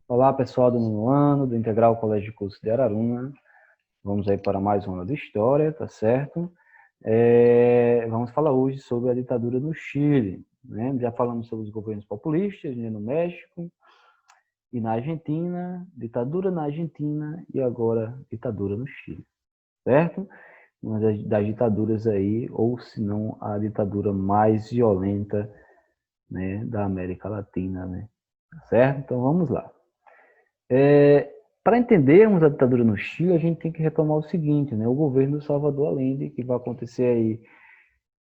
Olá, pessoal do nono ano, do Integral Colégio de Curso de Araruna. Vamos aí para mais uma aula de História, tá certo? Vamos falar hoje sobre a ditadura no Chile, né? Já falamos sobre os governos populistas, né, no México e na Argentina, ditadura na Argentina e agora ditadura no Chile, certo? Uma das ditaduras aí, ou se não a ditadura mais violenta, né, da América Latina, né? Certo? Então vamos lá. Para entendermos a ditadura no Chile, a gente tem que retomar o seguinte, né? O governo do Salvador Allende, que vai acontecer aí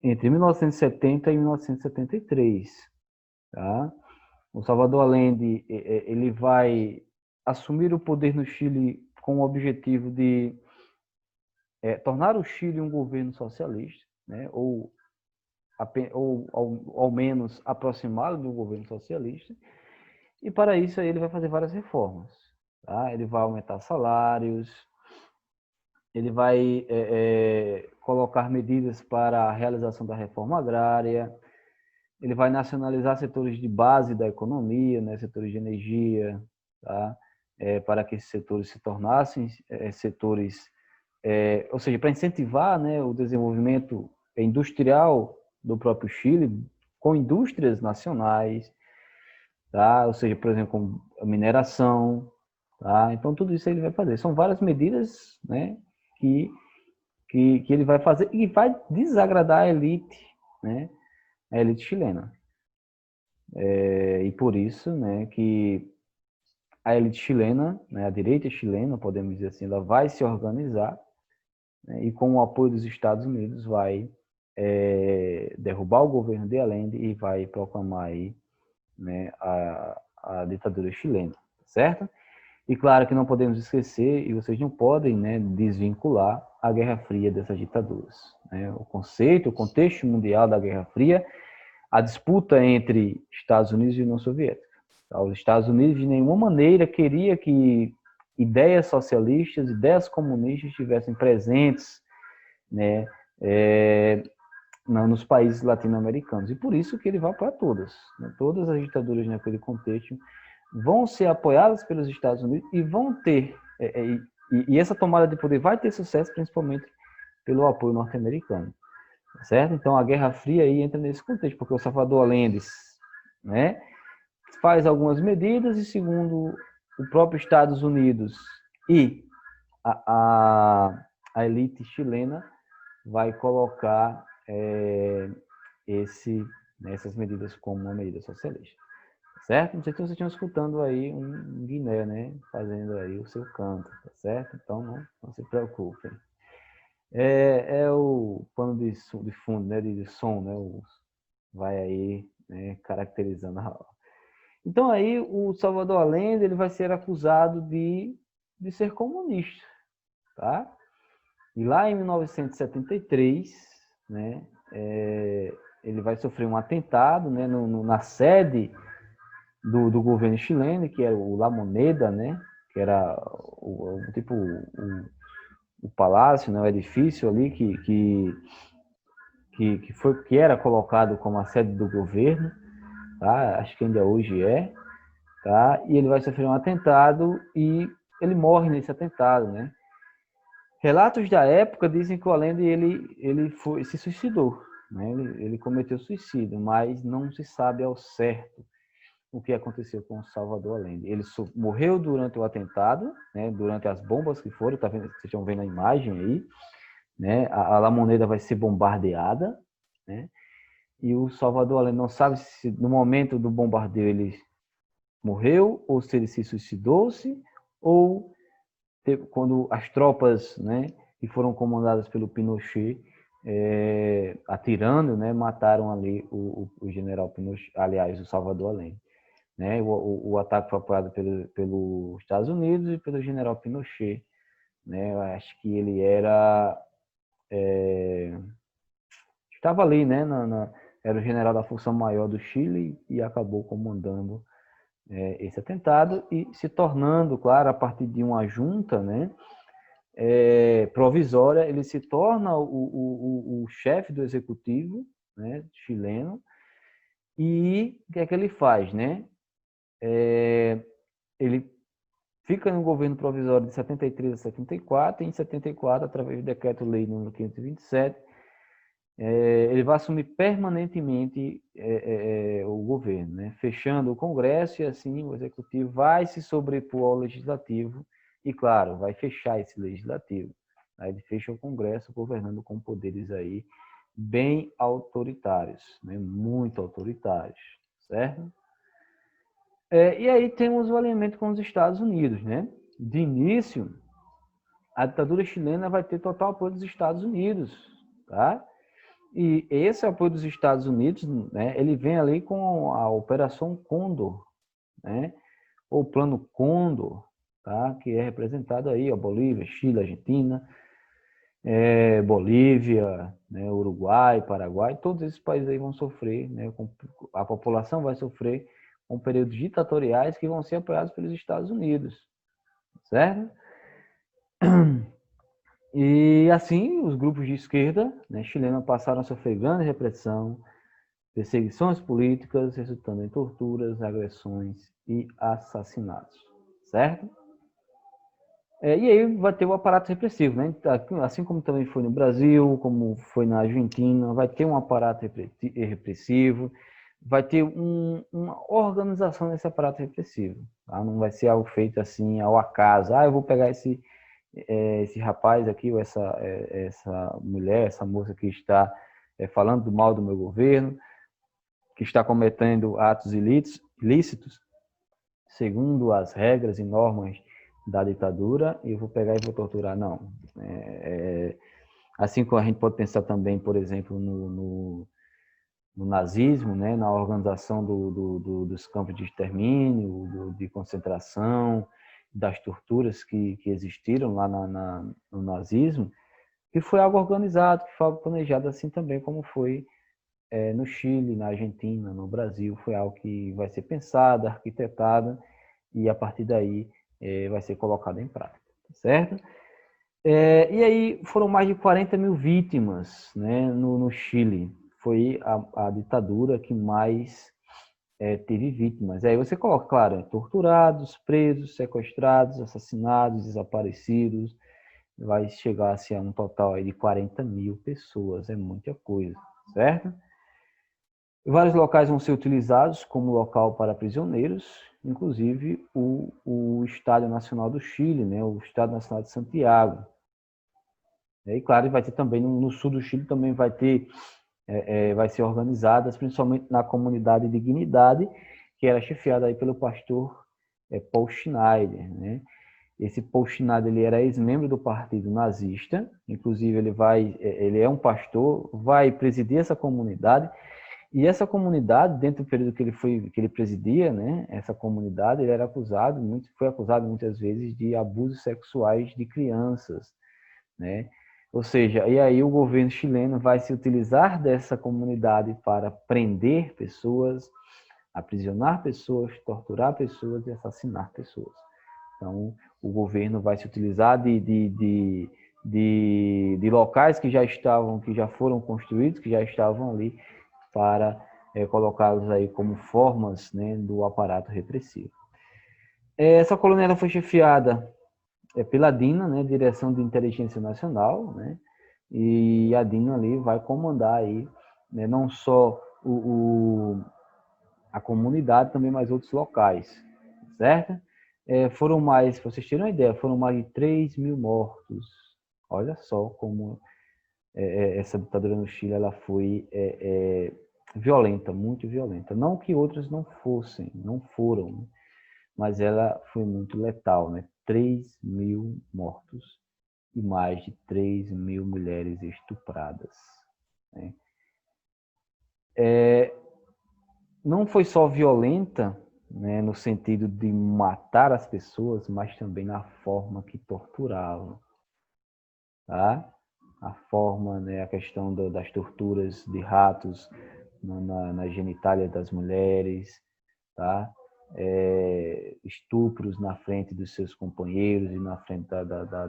entre 1970 e 1973, tá? O Salvador Allende, ele vai assumir o poder no Chile com o objetivo de tornar o Chile um governo socialista, né? Ou ao menos aproximá-lo de um governo socialista. E para isso aí ele vai fazer várias reformas, tá? Ele vai aumentar salários, ele vai colocar medidas para a realização da reforma agrária, ele vai nacionalizar setores de base da economia, né, setores de energia, tá? Para que esses setores se tornassem setores, ou seja, para incentivar, né, o desenvolvimento industrial do próprio Chile, com indústrias nacionais, tá? Ou seja, por exemplo, com a mineração, tá? Então, tudo isso ele vai fazer. São várias medidas, né, que que ele vai fazer e vai desagradar né, a elite chilena. E por isso, né, que a elite chilena, né, a direita chilena, podemos dizer assim, ela vai se organizar, né, e com o apoio dos Estados Unidos vai derrubar o governo de Allende e vai proclamar aí, né, a ditadura chilena, certo? E claro que não podemos esquecer, e vocês não podem, né, desvincular a Guerra Fria dessas ditaduras, né? O conceito, o contexto mundial da Guerra Fria, a disputa entre Estados Unidos e União Soviética. Os Estados Unidos de nenhuma maneira queria que ideias socialistas, ideias comunistas estivessem presentes, né, nos países latino-americanos. E por isso que ele vai para todas, né? Todas as ditaduras naquele contexto vão ser apoiadas pelos Estados Unidos e vão ter, e essa tomada de poder vai ter sucesso principalmente pelo apoio norte-americano, certo? Então a Guerra Fria aí entra nesse contexto, porque o Salvador Allende, né, faz algumas medidas e segundo o próprio Estados Unidos e a, a elite chilena vai colocar essas medidas como uma medida socialista. Certo? Não sei se vocês estão escutando aí um Guiné, né? Fazendo aí o seu canto, tá certo? Então não se preocupem. É o pano de fundo, né? De som, né? Vai aí, né? Caracterizando a aula. Então aí o Salvador Allende ele vai ser acusado de ser comunista, tá? E lá em 1973, né? Ele vai sofrer um atentado, né? Na sede do governo chileno, que era o La Moneda, né? Que era o palácio, né? O edifício ali que era colocado como a sede do governo, tá? Acho que ainda hoje tá? E ele vai sofrer um atentado e ele morre nesse atentado, né? Relatos da época dizem que o Allende se suicidou, né? Ele cometeu suicídio, mas não se sabe ao certo o que aconteceu com o Salvador Allende. Ele morreu durante o atentado, né, durante as bombas que foram, vocês estão vendo a imagem aí, né, a La Moneda vai ser bombardeada, né, e o Salvador Allende não sabe se no momento do bombardeio ele morreu, ou se ele se suicidou-se, ou quando as tropas, né, que foram comandadas pelo Pinochet, atirando, né, mataram ali o general Pinochet, aliás, o Salvador Allende. Né? O ataque foi apoiado pelos Estados Unidos e pelo general Pinochet. Né? Eu acho que ele estava ali, né? Era o general da Força Maior do Chile e acabou comandando esse atentado e se tornando, claro, a partir de uma junta, né? Provisória, ele se torna o chefe do executivo, né? Chileno. E o que é que ele faz, né? ele fica no governo provisório de 73 a 74, e em 74, através do decreto-lei número 527, ele vai assumir permanentemente o governo, né? Fechando o Congresso, e assim o Executivo vai se sobrepor ao Legislativo e, claro, vai fechar esse Legislativo. Aí ele fecha o Congresso, governando com poderes aí bem autoritários, né? Muito autoritários, certo? E aí temos o alinhamento com os Estados Unidos, né? De início, a ditadura chilena vai ter total apoio dos Estados Unidos, tá? E esse apoio dos Estados Unidos, né, ele vem ali com a Operação Condor, né, ou Plano Condor, tá, que é representado aí a Bolívia, Chile, Argentina, Bolívia, né, Uruguai, Paraguai, todos esses países aí vão sofrer, né, a população vai sofrer com períodos ditatoriais que vão ser apoiados pelos Estados Unidos, certo? E assim, os grupos de esquerda, né, chilena, passaram a sofrer grande repressão, perseguições políticas, resultando em torturas, agressões e assassinatos, certo? E aí vai ter o aparato repressivo, né? Assim como também foi no Brasil, como foi na Argentina, vai ter um aparato repressivo, vai ter uma organização desse aparato repressivo. Tá? Não vai ser algo feito assim ao acaso. Eu vou pegar esse rapaz aqui, ou essa mulher, essa moça que está falando do mal do meu governo, que está cometendo atos ilícitos, segundo as regras e normas da ditadura, e eu vou pegar e vou torturar. Não. Assim como a gente pode pensar também, por exemplo, no nazismo, né, na organização dos campos de extermínio, de concentração, das torturas que existiram lá no nazismo, que foi algo organizado, que foi algo planejado, assim também como foi no Chile, na Argentina, no Brasil. Foi algo que vai ser pensado, arquitetado, e a partir daí vai ser colocado em prática, certo? E aí foram mais de 40 mil vítimas, né, no Chile. Foi a ditadura que mais teve vítimas. Aí você coloca, claro, torturados, presos, sequestrados, assassinados, desaparecidos. Vai chegar assim, a um total aí de 40 mil pessoas. É muita coisa, certo? Vários locais vão ser utilizados como local para prisioneiros, inclusive o Estádio Nacional do Chile, né, o Estádio Nacional de Santiago. E claro, vai ter também no sul do Chile também vai ter, vai ser organizadas, principalmente na comunidade de Dignidade, que era chefiada aí pelo pastor Paul Schneider, né? Esse Paul Schneider, ele era ex-membro do partido nazista, inclusive ele é um pastor, vai presidir essa comunidade. E essa comunidade, dentro do período que ele presidia, né, essa comunidade, ele foi acusado muitas vezes de abusos sexuais de crianças, né? Ou seja, e aí o governo chileno vai se utilizar dessa comunidade para prender pessoas, aprisionar pessoas, torturar pessoas e assassinar pessoas. Então, o governo vai se utilizar de locais que já foram construídos, que já estavam ali, para colocá-los aí como formas, né, do aparato repressivo. Essa colônia ela foi chefiada pela DINA, né, Direção de Inteligência Nacional, né, e a DINA ali vai comandar aí, né, não só a comunidade, também mais outros locais, certo? Foram mais, para vocês terem uma ideia, foram mais de 3 mil mortos. Olha só como essa ditadura no Chile ela foi violenta, muito violenta. Não que outras não foram, mas ela foi muito letal, né? 3 mil mortos e mais de 3 mil mulheres estupradas, né? Não foi só violenta, né, no sentido de matar as pessoas, mas também na forma que torturavam, tá? A forma, né, a questão das torturas de ratos na genitália das mulheres, tá? Estupros na frente dos seus companheiros e na frente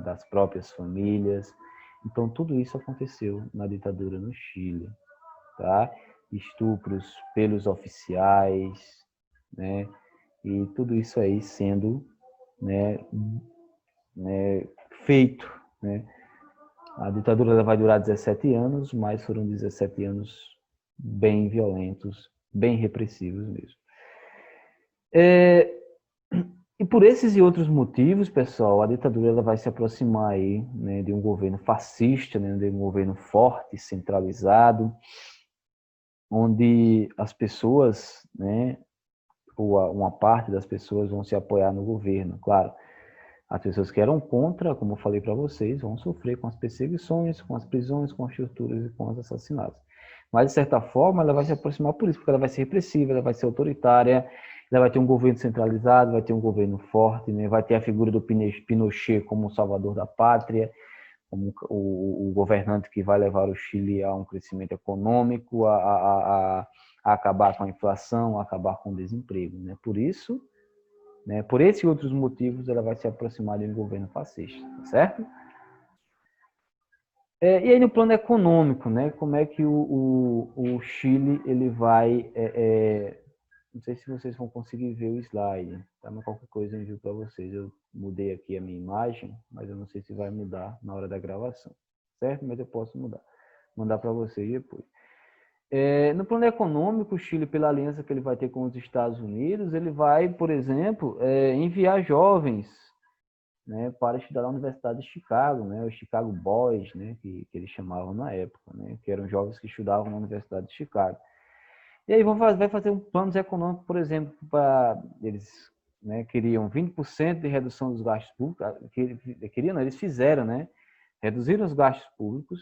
das próprias famílias. Então, tudo isso aconteceu na ditadura no Chile, tá? Estupros pelos oficiais, né? e tudo isso aí sendo, né, feito, né? A ditadura ela vai durar 17 anos, mas foram 17 anos bem violentos, bem repressivos mesmo. E por esses e outros motivos, pessoal, a ditadura ela vai se aproximar aí, né, de um governo fascista, né, de um governo forte, centralizado, onde as pessoas, né, ou uma parte das pessoas vão se apoiar no governo. Claro, as pessoas que eram contra, como eu falei para vocês, vão sofrer com as perseguições, com as prisões, com as torturas e com os assassinatos. Mas, de certa forma, ela vai se aproximar por isso, porque ela vai ser repressiva, ela vai ser autoritária, ela vai ter um governo centralizado, vai ter um governo forte, né? Vai ter a figura do Pinochet como o salvador da pátria, como o governante que vai levar o Chile a um crescimento econômico, a acabar com a inflação, a acabar com o desemprego. Né? Por isso, né, por esses e outros motivos, ela vai se aproximar de um governo fascista, certo? E aí no plano econômico, né, como é que o Chile ele vai, não sei se vocês vão conseguir ver o slide, tá? Mas qualquer coisa eu envio para vocês. Eu mudei aqui a minha imagem, mas eu não sei se vai mudar na hora da gravação, certo? Mas eu posso mandar para vocês depois. No plano econômico, o Chile, pela aliança que ele vai ter com os Estados Unidos, ele vai, por exemplo, enviar jovens, né, para estudar na Universidade de Chicago, né, os Chicago Boys, né, que eles chamavam na época, né, que eram jovens que estudavam na Universidade de Chicago. E aí vai fazer um plano econômico, por exemplo, para eles, né, queriam 20% de redução dos gastos públicos, queriam, não, eles fizeram, né, reduziram os gastos públicos,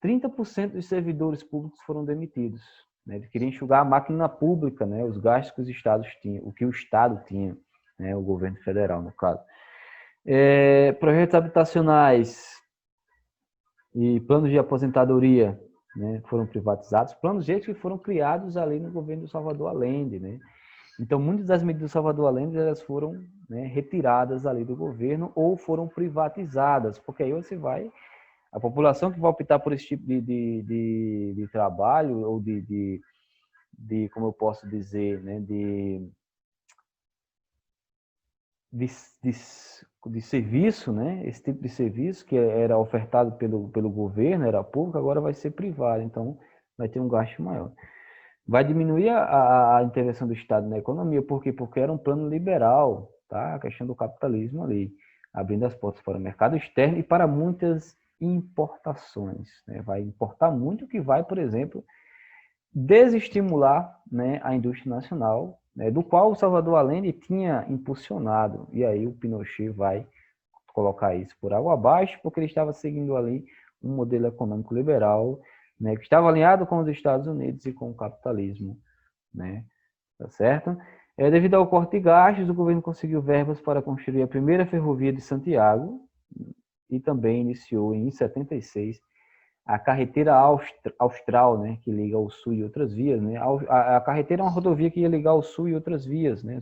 30% dos servidores públicos foram demitidos, né, eles queriam enxugar a máquina pública, né, os gastos que os estados tinham, o que o estado tinha, né, o governo federal, no caso. Projetos habitacionais e planos de aposentadoria, né, foram privatizados, planos esses que foram criados ali no governo do Salvador Allende, né? Então, muitas das medidas do Salvador Allende elas foram, né, retiradas ali do governo ou foram privatizadas, porque aí você vai, a população que vai optar por esse tipo de trabalho ou como eu posso dizer, né, de serviço, né? Esse tipo de serviço que era ofertado pelo governo, era público, agora vai ser privado, então vai ter um gasto maior. Vai diminuir a intervenção do Estado na economia, por quê? Porque era um plano liberal, tá? A questão do capitalismo ali, abrindo as portas para o mercado externo e para muitas importações, né? Vai importar muito, que vai, por exemplo, desestimular, né, a indústria nacional, né, do qual o Salvador Allende tinha impulsionado. E aí o Pinochet vai colocar isso por água abaixo, porque ele estava seguindo ali um modelo econômico liberal, né, que estava alinhado com os Estados Unidos e com o capitalismo, né, tá certo? Devido ao corte de gastos, o governo conseguiu verbas para construir a primeira ferrovia de Santiago e também iniciou em 76 a carreteira austral, né, que liga o sul e outras vias, né? A carreteira é uma rodovia que ia ligar o sul e outras vias, né?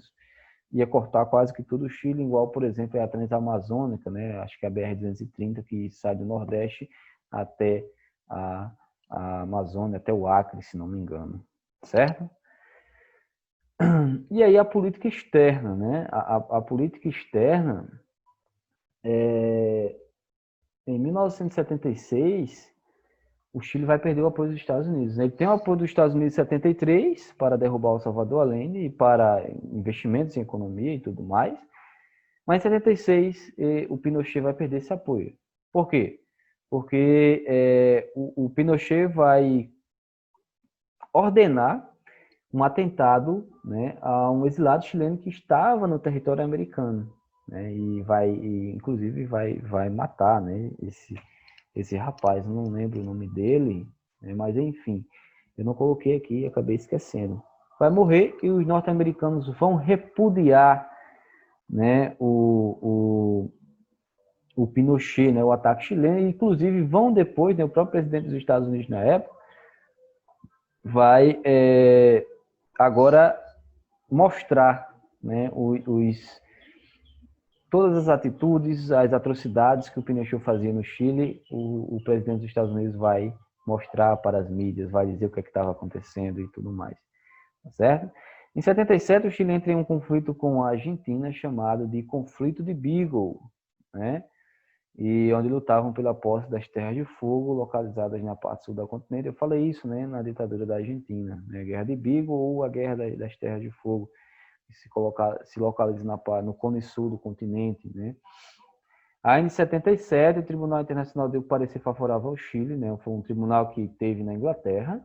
Ia cortar quase que todo o Chile, igual, por exemplo, a Transamazônica, né? Acho que é a BR-230, que sai do Nordeste até a Amazônia, até o Acre, se não me engano, certo? E aí a política externa, né? A política externa, em 1976, o Chile vai perder o apoio dos Estados Unidos. Ele tem o apoio dos Estados Unidos em 73 para derrubar o Salvador Allende e para investimentos em economia e tudo mais. Mas em 76 o Pinochet vai perder esse apoio. Por quê? Porque o Pinochet vai ordenar um atentado, né, a um exilado chileno que estava no território americano, né, inclusive vai matar, né, esse rapaz, eu não lembro o nome dele, né, mas enfim, eu não coloquei aqui, acabei esquecendo. Vai morrer e os norte-americanos vão repudiar, né, o Pinochet, né, o ataque chileno, e inclusive vão depois, né, o próprio presidente dos Estados Unidos na época, vai agora mostrar, né, todas as atitudes, as atrocidades que o Pinochet fazia no Chile, o presidente dos Estados Unidos vai mostrar para as mídias, vai dizer o que estava acontecendo e tudo mais, tá certo? Em 77, o Chile entra em um conflito com a Argentina chamado de Conflito de Beagle, né? E onde lutavam pela posse das terras de fogo localizadas na parte sul da continente. Eu falei isso, né, na ditadura da Argentina, né? A Guerra de Beagle ou a Guerra das Terras de Fogo, que se localiza no cone sul do continente, né? Aí, em 77, o Tribunal Internacional deu parecer favorável ao Chile, né? Foi um tribunal que teve na Inglaterra.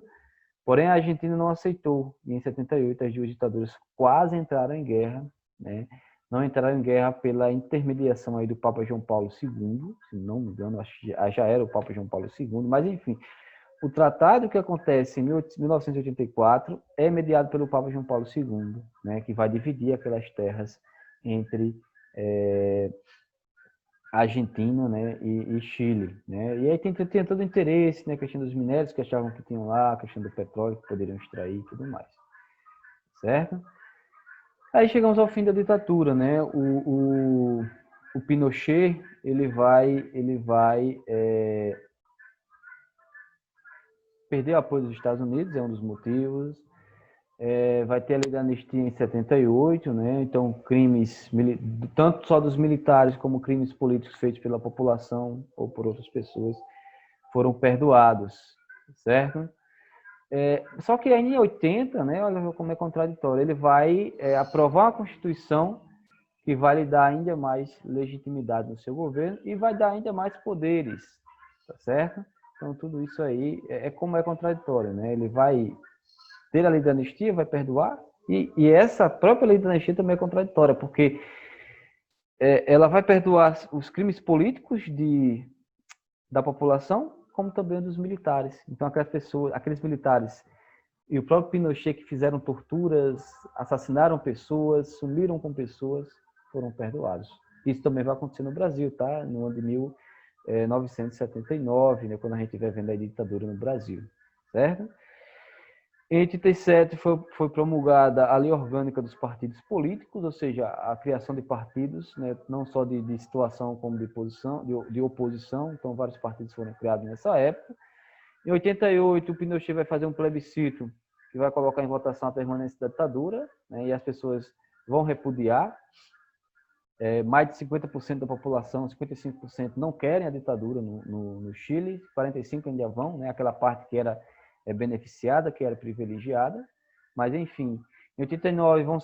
Porém, a Argentina não aceitou. E em 78, as duas ditaduras quase entraram em guerra, né? Não entraram em guerra pela intermediação aí do Papa João Paulo II, se não me engano, acho que já era o Papa João Paulo II, mas enfim, o tratado que acontece em 1984 é mediado pelo Papa João Paulo II, né? Que vai dividir aquelas terras entre Argentina, né, e Chile, né? E aí tinha todo o interesse, né, questão dos minérios que achavam que tinham lá, questão do petróleo que poderiam extrair e tudo mais, certo? Aí chegamos ao fim da ditadura, né? O Pinochet ele vai perder o apoio dos Estados Unidos, é um dos motivos. Vai ter a lei da anistia em 78, né? Então crimes tanto só dos militares como crimes políticos feitos pela população ou por outras pessoas foram perdoados, certo? Só que aí em 80, né? Olha como é contraditório. Ele vai aprovar uma Constituição que vai lhe dar ainda mais legitimidade no seu governo e vai dar ainda mais poderes, tá certo? Então tudo isso aí como é contraditório, né? Ele vai ter a lei da anistia, vai perdoar, e essa própria lei da anistia também é contraditória, porque ela vai perdoar os crimes políticos da população, como também dos militares. Então, aqueles militares e o próprio Pinochet que fizeram torturas, assassinaram pessoas, sumiram com pessoas, foram perdoados. Isso também vai acontecer no Brasil, tá? No ano de 1979, né, quando a gente vai vendo a ditadura no Brasil, certo? Em 87 foi promulgada a Lei Orgânica dos Partidos Políticos, ou seja, a criação de partidos, né, não só de situação como de oposição, então vários partidos foram criados nessa época. Em 88, o Pinochet vai fazer um plebiscito que vai colocar em votação a permanência da ditadura, né, e as pessoas vão repudiar. Mais de 50% da população, 55% não querem a ditadura no Chile, 45% ainda vão, né, aquela parte que era beneficiada, que era privilegiada, mas enfim, em 89 vão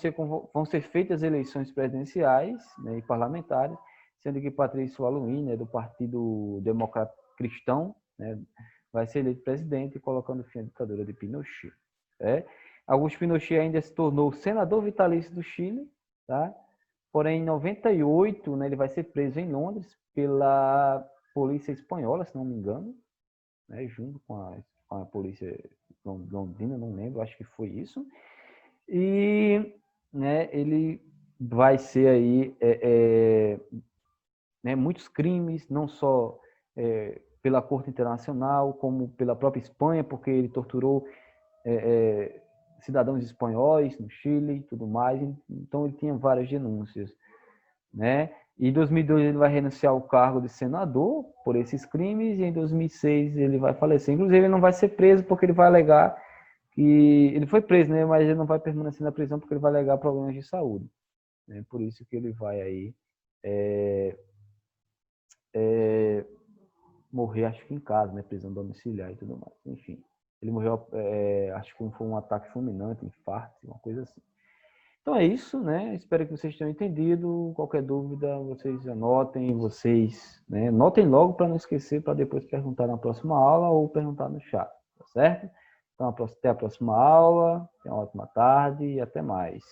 ser feitas eleições presidenciais, né, e parlamentares, sendo que Patrício Aluín, né, do Partido Democrata Cristão, né, vai ser eleito presidente, colocando fim à ditadura de Pinochet. Augusto Pinochet ainda se tornou senador vitalício do Chile, tá? Porém, em 98, né, ele vai ser preso em Londres pela polícia espanhola, se não me engano, né, junto com a polícia londrina, não lembro, acho que foi isso. E, né, ele vai ser aí né, muitos crimes, não só pela Corte Internacional, como pela própria Espanha, porque ele torturou cidadãos espanhóis no Chile e tudo mais. Então, ele tinha várias denúncias, né? E em 2002 ele vai renunciar ao cargo de senador por esses crimes e em 2006 ele vai falecer. Inclusive ele não vai ser preso porque ele vai alegar que ele foi preso, né? Mas ele não vai permanecer na prisão porque ele vai alegar problemas de saúde, né? Por isso que ele vai aí morrer, acho que em casa, né? Prisão domiciliar e tudo mais. Enfim, ele morreu, acho que foi um ataque fulminante, infarto, uma coisa assim. Então é isso, né? Espero que vocês tenham entendido. Qualquer dúvida, vocês anotem, né? Anotem logo para não esquecer, para depois perguntar na próxima aula ou perguntar no chat, tá certo? Então, até a próxima aula. Tenha uma ótima tarde e até mais.